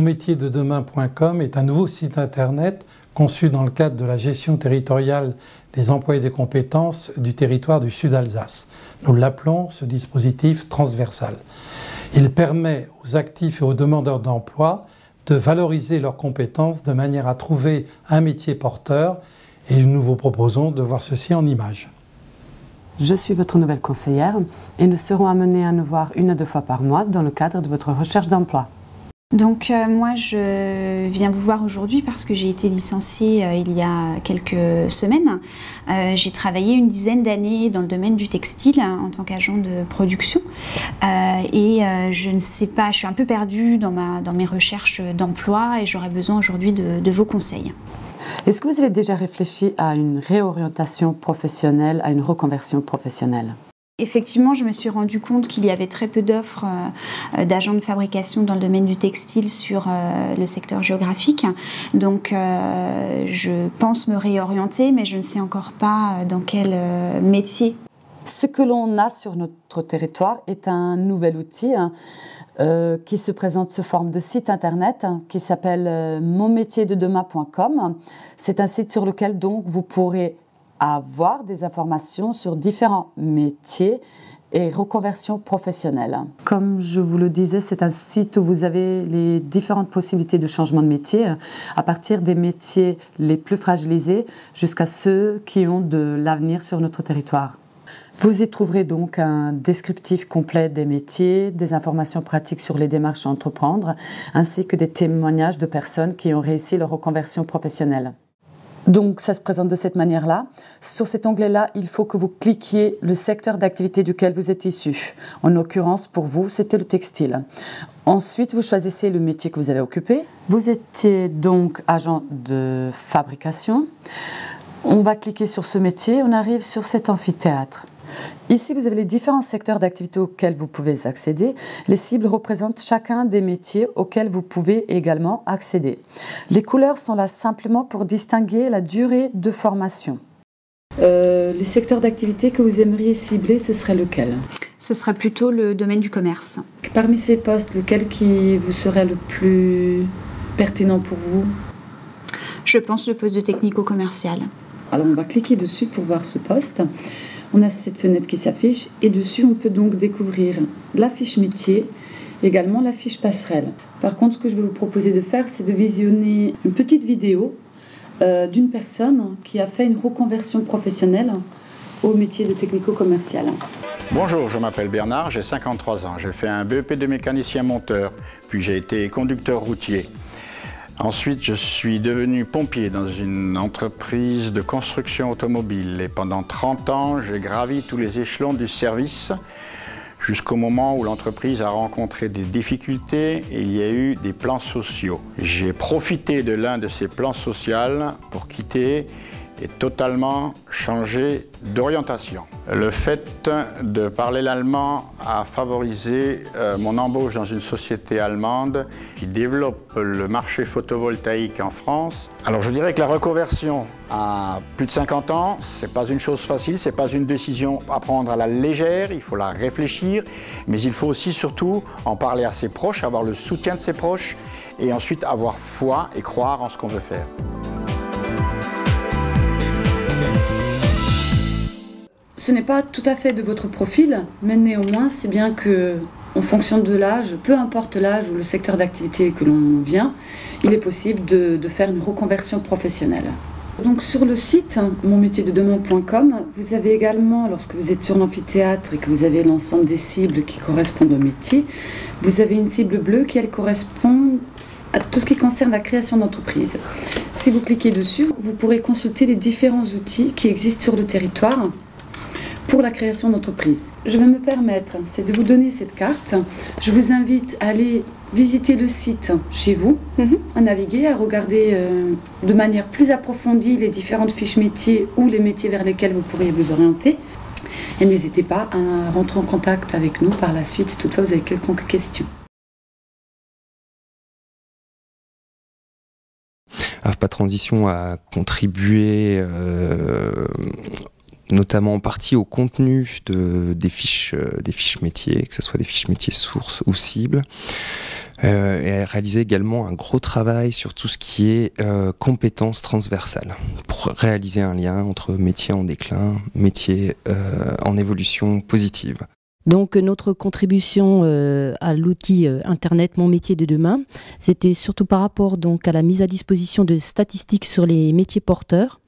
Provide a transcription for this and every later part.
Monmétierdedemain.com est un nouveau site internet conçu dans le cadre de la gestion territoriale des emplois et des compétences du territoire du Sud-Alsace. Nous l'appelons, ce dispositif, transversal. Il permet aux actifs et aux demandeurs d'emploi de valoriser leurs compétences de manière à trouver un métier porteur et nous vous proposons de voir ceci en images. Je suis votre nouvelle conseillère et nous serons amenés à nous voir 1 à 2 fois par mois dans le cadre de votre recherche d'emploi. Donc moi je viens vous voir aujourd'hui parce que j'ai été licenciée il y a quelques semaines. J'ai travaillé une dizaine d'années dans le domaine du textile en tant qu'agent de production je ne sais pas, je suis un peu perdue dans mes recherches d'emploi et j'aurais besoin aujourd'hui de vos conseils. Est-ce que vous avez déjà réfléchi à une réorientation professionnelle, à une reconversion professionnelle ? Effectivement, je me suis rendu compte qu'il y avait très peu d'offres d'agents de fabrication dans le domaine du textile sur le secteur géographique. Donc, je pense me réorienter, mais je ne sais encore pas dans quel métier. Ce que l'on a sur notre territoire est un nouvel outil qui se présente sous forme de site internet qui s'appelle monmétierdedemain.com. C'est un site sur lequel donc vous pourrez avoir des informations sur différents métiers et reconversions professionnelles. Comme je vous le disais, c'est un site où vous avez les différentes possibilités de changement de métier, à partir des métiers les plus fragilisés jusqu'à ceux qui ont de l'avenir sur notre territoire. Vous y trouverez donc un descriptif complet des métiers, des informations pratiques sur les démarches à entreprendre, ainsi que des témoignages de personnes qui ont réussi leur reconversion professionnelle. Donc, ça se présente de cette manière-là. Sur cet onglet-là, il faut que vous cliquiez le secteur d'activité duquel vous êtes issu. En l'occurrence, pour vous, c'était le textile. Ensuite, vous choisissez le métier que vous avez occupé. Vous étiez donc agent de fabrication. On va cliquer sur ce métier, on arrive sur cet amphithéâtre. Ici, vous avez les différents secteurs d'activité auxquels vous pouvez accéder. Les cibles représentent chacun des métiers auxquels vous pouvez également accéder. Les couleurs sont là simplement pour distinguer la durée de formation. Les secteurs d'activité que vous aimeriez cibler, ce serait lequel ? Ce serait plutôt le domaine du commerce. Parmi ces postes, lequel qui vous serait le plus pertinent pour vous ? Je pense le poste de technico-commercial. Alors, on va cliquer dessus pour voir ce poste. On a cette fenêtre qui s'affiche et dessus on peut donc découvrir la fiche métier, également la fiche passerelle. Par contre, ce que je vais vous proposer de faire, c'est de visionner une petite vidéo d'une personne qui a fait une reconversion professionnelle au métier de technico-commercial. Bonjour, je m'appelle Bernard, j'ai 53 ans. J'ai fait un BEP de mécanicien monteur, puis j'ai été conducteur routier. Ensuite, je suis devenu pompier dans une entreprise de construction automobile et pendant 30 ans, j'ai gravi tous les échelons du service jusqu'au moment où l'entreprise a rencontré des difficultés et il y a eu des plans sociaux. J'ai profité de l'un de ces plans sociaux pour quitter et totalement changer d'orientation. Le fait de parler l'allemand a favorisé mon embauche dans une société allemande qui développe le marché photovoltaïque en France. Alors je dirais que la reconversion à plus de 50 ans, c'est pas une chose facile, c'est pas une décision à prendre à la légère, il faut la réfléchir, mais il faut aussi surtout en parler à ses proches, avoir le soutien de ses proches et ensuite avoir foi et croire en ce qu'on veut faire. Ce n'est pas tout à fait de votre profil, mais néanmoins, c'est bien que, en fonction de l'âge, peu importe l'âge ou le secteur d'activité que l'on vient, il est possible de faire une reconversion professionnelle. Donc sur le site monmétierdedemain.com, vous avez également, lorsque vous êtes sur l'amphithéâtre et que vous avez l'ensemble des cibles qui correspondent au métier, vous avez une cible bleue qui, elle, correspond à tout ce qui concerne la création d'entreprise. Si vous cliquez dessus, vous pourrez consulter les différents outils qui existent sur le territoire pour la création d'entreprise. Je vais me permettre, c'est de vous donner cette carte. Je vous invite à aller visiter le site chez vous, à naviguer, à regarder de manière plus approfondie les différentes fiches métiers ou les métiers vers lesquels vous pourriez vous orienter. Et n'hésitez pas à rentrer en contact avec nous par la suite, si toutefois vous avez quelconque question. AFPA Transition a contribué notamment en partie au contenu des fiches métiers, que ce soit des fiches métiers sources ou cibles. Et réaliser également un gros travail sur tout ce qui est compétences transversales, pour réaliser un lien entre métiers en déclin, métiers en évolution positive. Donc notre contribution à l'outil Internet Mon métier de demain, c'était surtout par rapport donc à la mise à disposition de statistiques sur les métiers porteurs.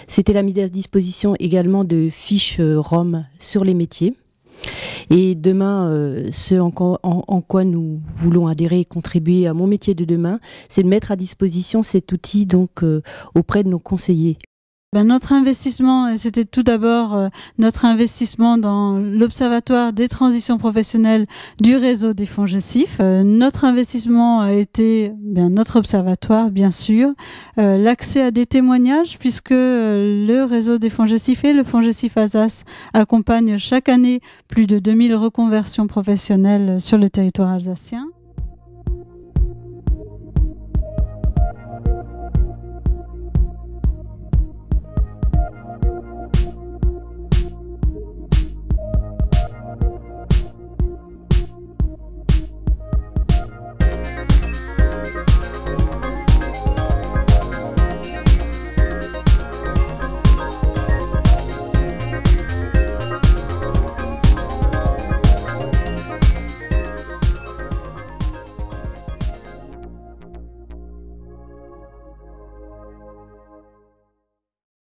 C'était la mise à disposition également de fiches ROM sur les métiers. Et demain, ce en quoi nous voulons adhérer et contribuer à Mon métier de demain, c'est de mettre à disposition cet outil donc auprès de nos conseillers. Notre investissement, c'était tout d'abord notre investissement dans l'Observatoire des transitions professionnelles du réseau des FONGECIF. Notre investissement a été notre observatoire, bien sûr, l'accès à des témoignages, puisque le réseau des FONGECIF et le FONGECIF Alsace accompagnent chaque année plus de 2000 reconversions professionnelles sur le territoire alsacien.